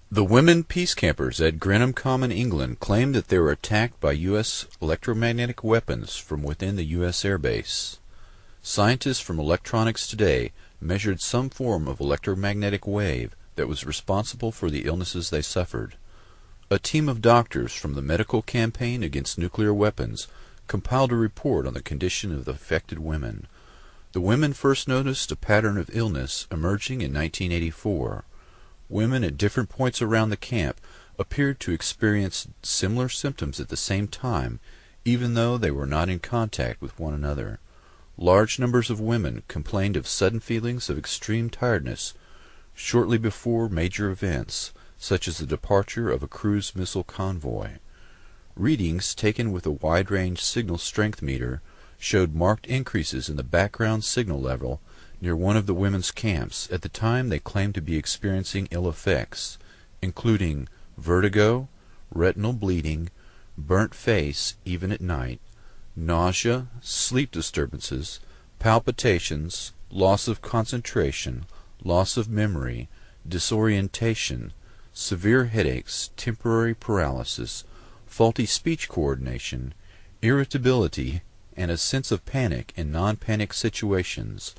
The women peace campers at Greenham Common, England, claimed that they were attacked by U.S. electromagnetic weapons from within the U.S. Air Base. Scientists from Electronics Today measured some form of electromagnetic wave that was responsible for the illnesses they suffered. A team of doctors from the Medical Campaign Against Nuclear Weapons compiled a report on the condition of the affected women. The women first noticed a pattern of illness emerging in 1984. Women at different points around the camp appeared to experience similar symptoms at the same time, even though they were not in contact with one another. Large numbers of women complained of sudden feelings of extreme tiredness shortly before major events, such as the departure of a cruise missile convoy. Readings taken with a wide-range signal strength meter showed marked increases in the background signal level near one of the women's camps at the time they claimed to be experiencing ill effects, including vertigo, retinal bleeding, burnt face even at night, nausea, sleep disturbances, palpitations, loss of concentration, loss of memory, disorientation, severe headaches, temporary paralysis, faulty speech coordination, irritability, and a sense of panic in non-panic situations,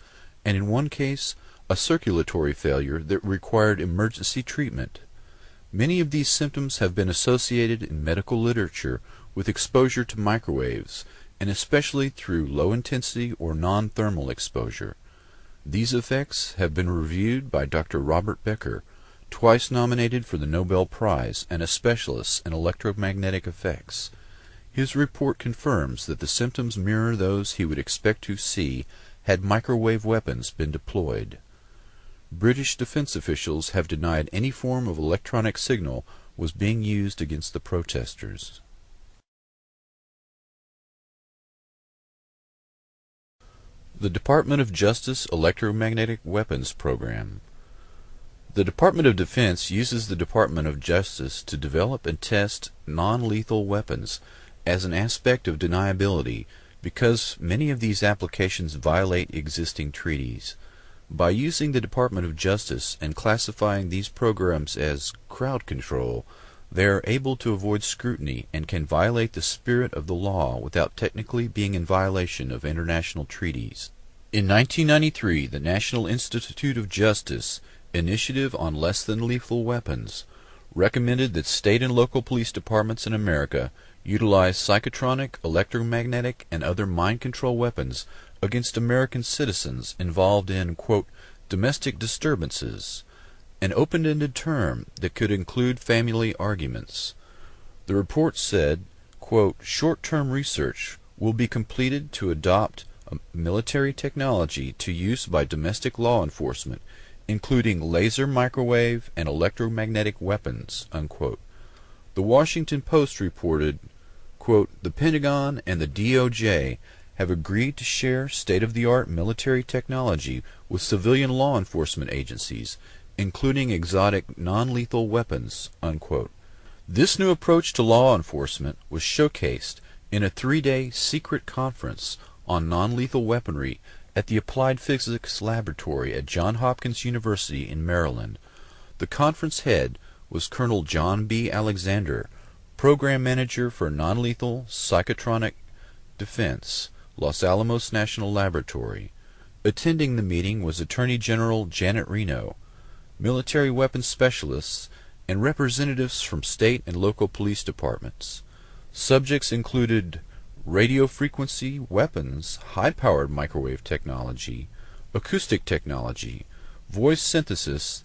and in one case, a circulatory failure that required emergency treatment. Many of these symptoms have been associated in medical literature with exposure to microwaves, and especially through low-intensity or non-thermal exposure. These effects have been reviewed by Dr. Robert Becker, twice nominated for the Nobel Prize and a specialist in electromagnetic effects. His report confirms that the symptoms mirror those he would expect to see had microwave weapons been deployed. British defense officials have denied any form of electronic signal was being used against the protesters. The Department of Justice Electromagnetic Weapons Program. The Department of Defense uses the Department of Justice to develop and test non-lethal weapons as an aspect of deniability because many of these applications violate existing treaties. By using the Department of Justice and classifying these programs as crowd control, they are able to avoid scrutiny and can violate the spirit of the law without technically being in violation of international treaties. In 1993, the National Institute of Justice Initiative on Less Than Lethal Weapons recommended that state and local police departments in America utilize psychotronic, electromagnetic, and other mind control weapons against American citizens involved in, quote, domestic disturbances, an open-ended term that could include family arguments. The report said, quote, short-term research will be completed to adopt military technology to use by domestic law enforcement, including laser, microwave, and electromagnetic weapons, unquote. The Washington Post reported, quote, the Pentagon and the DOJ have agreed to share state-of-the-art military technology with civilian law enforcement agencies, including exotic non-lethal weapons, unquote. This new approach to law enforcement was showcased in a 3-day secret conference on non-lethal weaponry at the Applied Physics Laboratory at Johns Hopkins University in Maryland. The conference head was Colonel John B. Alexander, Program Manager for Non-Lethal Psychotronic Defense, Los Alamos National Laboratory. Attending the meeting was Attorney General Janet Reno, military weapons specialists, and representatives from state and local police departments. Subjects included radio frequency weapons, high-powered microwave technology, acoustic technology, voice synthesis,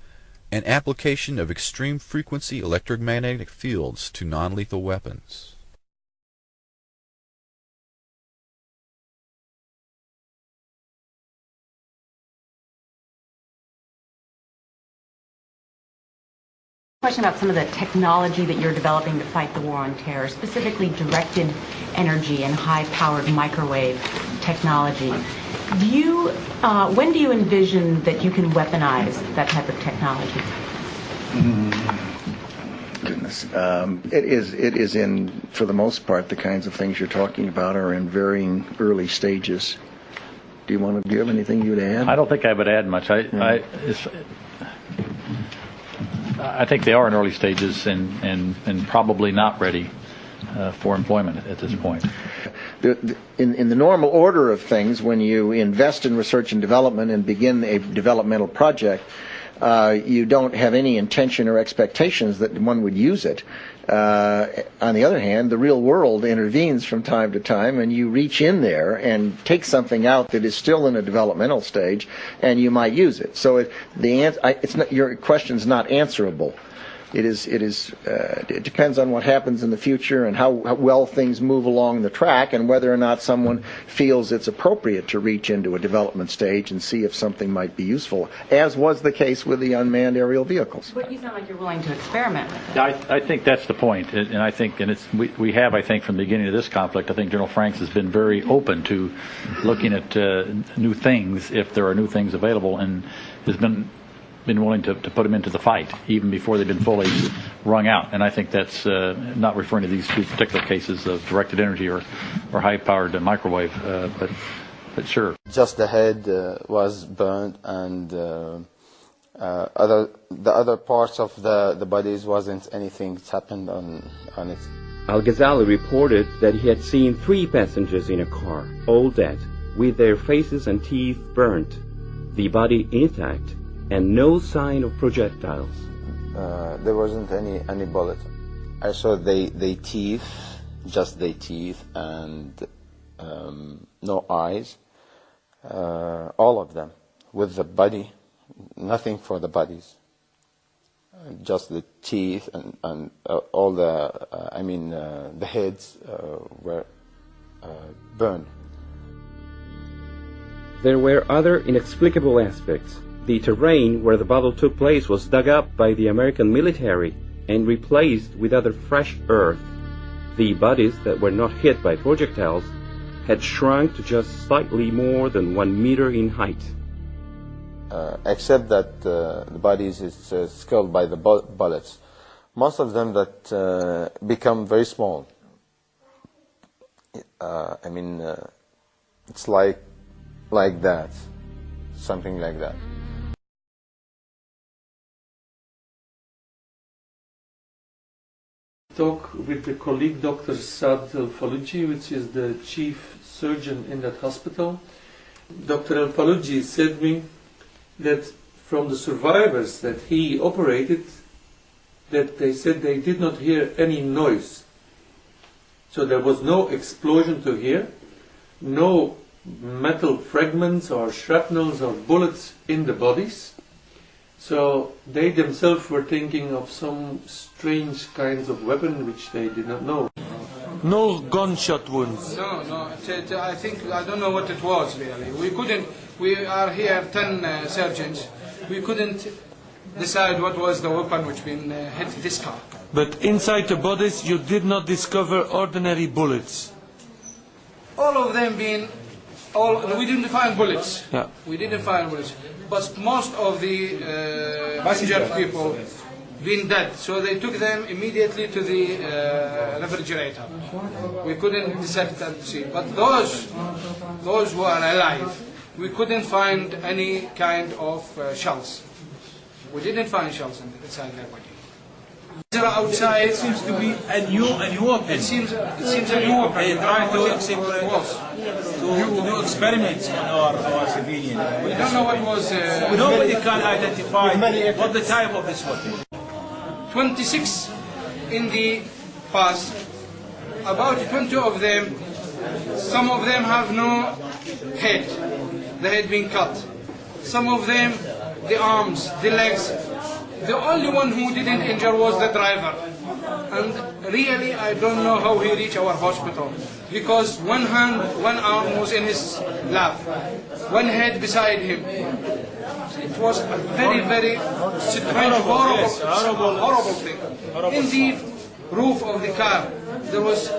and application of extreme frequency electromagnetic fields to non-lethal weapons. Question about some of the technology that you're developing to fight the war on terror, specifically directed energy and high-powered microwave technology. When do you envision that you can weaponize that type of technology? Goodness, it is in, for the most part, the kinds of things you're talking about are in varying early stages. Do you have anything you'd add? I don't think I would add much. I think they are in early stages and probably not ready for employment at this point. In the normal order of things, when you invest in research and development and begin a developmental project, you don't have any intention or expectations that one would use it. On the other hand, the real world intervenes from time to time, and you reach in there and take something out that is still in a developmental stage, and you might use it. So your question's not answerable. It depends on what happens in the future and how well things move along the track, and whether or not someone feels it's appropriate to reach into a development stage and see if something might be useful, as was the case with the unmanned aerial vehicles. But you sound like you're willing to experiment with it. I think that's the point, and I think, we have, I think, from the beginning of this conflict, I think General Franks has been very open to looking at new things if there are new things available, and has been willing to put them into the fight even before they've been fully wrung out. And I think that's not referring to these two particular cases of directed energy or high-powered microwave, but sure. Just the head was burned, and the other parts of the bodies wasn't anything happened on it. Al-Ghazali reported that he had seen 3 passengers in a car, all dead, with their faces and teeth burnt, the body intact, and no sign of projectiles. There wasn't any bullet. I saw they teeth, just their teeth, and no eyes. All of them, with the body, nothing for the bodies. Just the teeth and all the heads were burned. There were other inexplicable aspects. The terrain where the battle took place was dug up by the American military and replaced with other fresh earth. The bodies that were not hit by projectiles had shrunk to just slightly more than 1 meter in height. Except that the bodies is killed by the bullets. Most of them that become very small. It's like that, something like that. Talk with the colleague Dr. Saad Al-Faluji, which is the chief surgeon in that hospital. Dr. Al-Faluji said to me that from the survivors that he operated, that they said they did not hear any noise. So there was no explosion to hear, no metal fragments or shrapnels or bullets in the bodies. So they themselves were thinking of some strange kinds of weapon which they did not know. No gunshot wounds? No. I don't know what it was really. We are here 10 surgeons. We couldn't decide what was the weapon which been hit this car. But inside the bodies you did not discover ordinary bullets? All of them we didn't find bullets. Yeah. We didn't find bullets. But most of the injured people been dead, so they took them immediately to the refrigerator. We couldn't dissect and see. But those who are alive, we couldn't find any kind of shells. We didn't find shells inside their body. Outside, it seems to be a new weapon. It seems a new weapon. They try to do experiments on our civilians. We don't know what was. Nobody can identify what the type of this weapon. 26 in the past. About 20 of them. Some of them have no head. The head being cut. Some of them, the arms, the legs. The only one who didn't injure was the driver. And really, I don't know how he reached our hospital. Because one arm was in his lap. One head beside him. It was a very, very strange, horrible thing. In the roof of the car, there was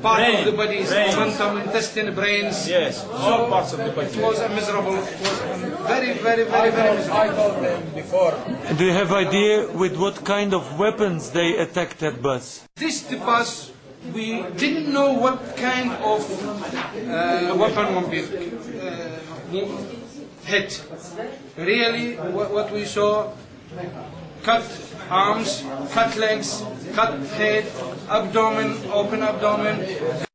part of the body, momentum, intestine, brains. Yes, all parts of the body. It was miserable. It was very, very, very, very miserable. I told them before. Do you have idea with what kind of weapons they attacked that bus? The bus, we didn't know what kind of weapon would be hit. Really, what we saw, cut arms, cut legs, cut head, abdomen, open abdomen.